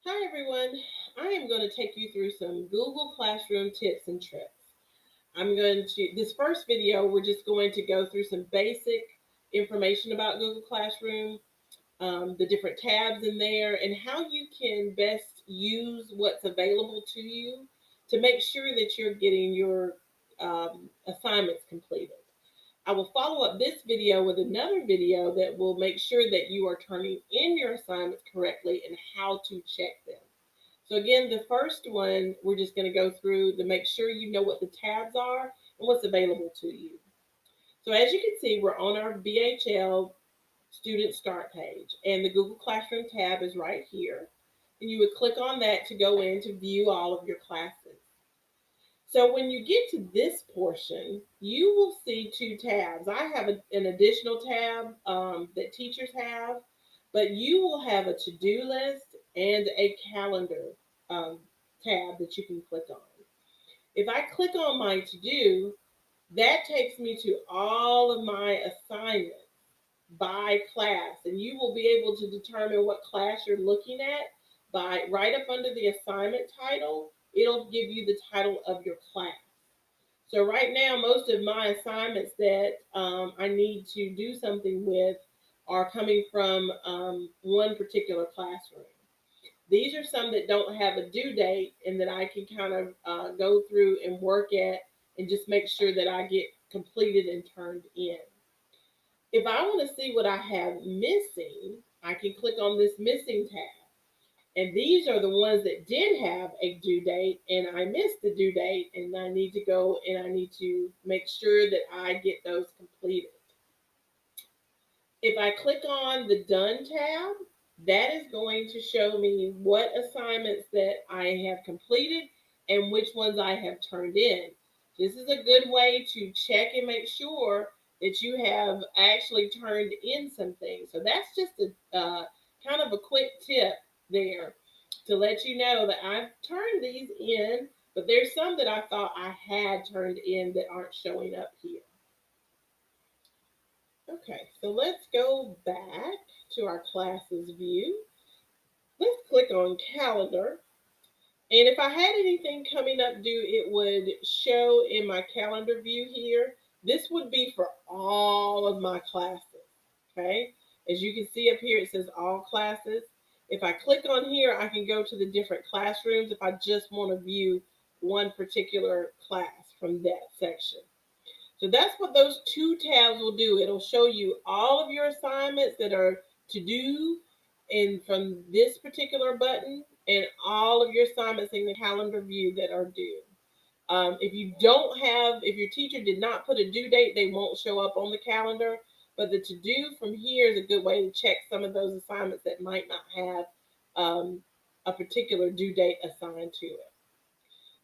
Hi everyone, I am going to take you through some Google Classroom tips and tricks. This first video, we're just going to go through some basic information about Google Classroom, the different tabs in there, and how you can best use what's available to you to make sure that you're getting your assignments completed. I will follow up this video with another video that will make sure that you are turning in your assignments correctly and how to check them. So again, the first one, we're just going to go through to make sure you know what the tabs are and what's available to you. So as you can see, we're on our BHL student start page, and the Google Classroom tab is right here. And you would click on that to go in to view all of your classes. So when you get to this portion, you will see two tabs. I have an additional tab that teachers have, but you will have a to-do list and a calendar um, tab that you can click on. If I click on my to-do, that takes me to all of my assignments by class, and you will be able to determine what class you're looking at by right up under the assignment title. It'll give you the title of your class. So right now, most of my assignments that I need to do something with are coming from one particular classroom. These are some that don't have a due date and that I can kind of go through and work at and just make sure that I get completed and turned in. If I want to see what I have missing, I can click on this missing tab. And these are the ones that did have a due date and I missed the due date, and I need to go and I need to make sure that I get those completed. If I click on the Done tab, that is going to show me what assignments that I have completed and which ones I have turned in. This is a good way to check and make sure that you have actually turned in some things. So that's just a kind of a quick tip there to let you know that I've turned these in, but there's some that I thought I had turned in that aren't showing up here. Okay, so let's go back to our classes view. Let's click on calendar. And if I had anything coming up due, it would show in my calendar view here. This would be for all of my classes, okay? As you can see up here, it says all classes. If I click on here, I can go to the different classrooms if I just want to view one particular class from that section. So that's what those two tabs will do. It'll show you all of your assignments that are to do and from this particular button, and all of your assignments in the calendar view that are due. If your teacher did not put a due date, they won't show up on the calendar. But the to do from here is a good way to check some of those assignments that might not have a particular due date assigned to it.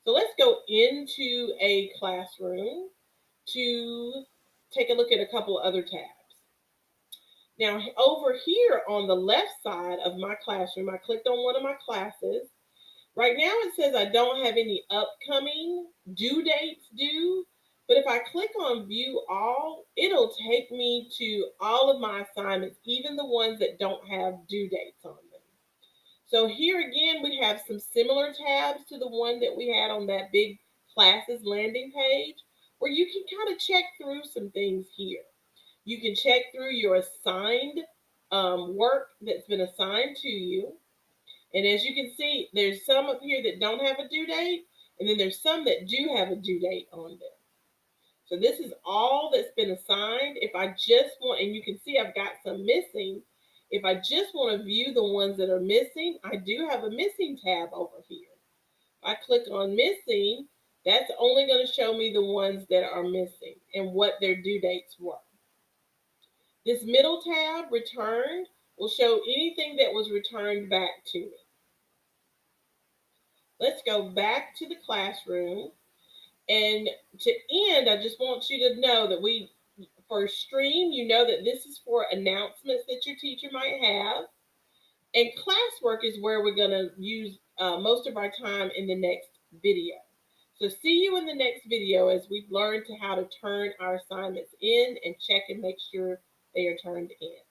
So let's go into a classroom to take a look at a couple of other tabs. Now, over here on the left side of my classroom, I clicked on one of my classes. Right now it says I don't have any upcoming due dates due, but if I click on view all, it'll take me to all of my assignments, even the ones that don't have due dates on them. So here again, we have some similar tabs to the one that we had on that big classes landing page, where you can kind of check through some things here. You can check through your assigned work that's been assigned to you. And as you can see, there's some up here that don't have a due date, and then there's some that do have a due date on them. So this is all that's been assigned. If I just want, and you can see I've got some missing. If I just want to view the ones that are missing, I do have a missing tab over here. If I click on missing, that's only going to show me the ones that are missing and what their due dates were. This middle tab, returned, will show anything that was returned back to me. Let's go back to the classroom. And to end, I just want you to know that for stream, you know that this is for announcements that your teacher might have. And classwork is where we're going to use most of our time in the next video. So see you in the next video as we learn how to turn our assignments in and check and make sure they are turned in.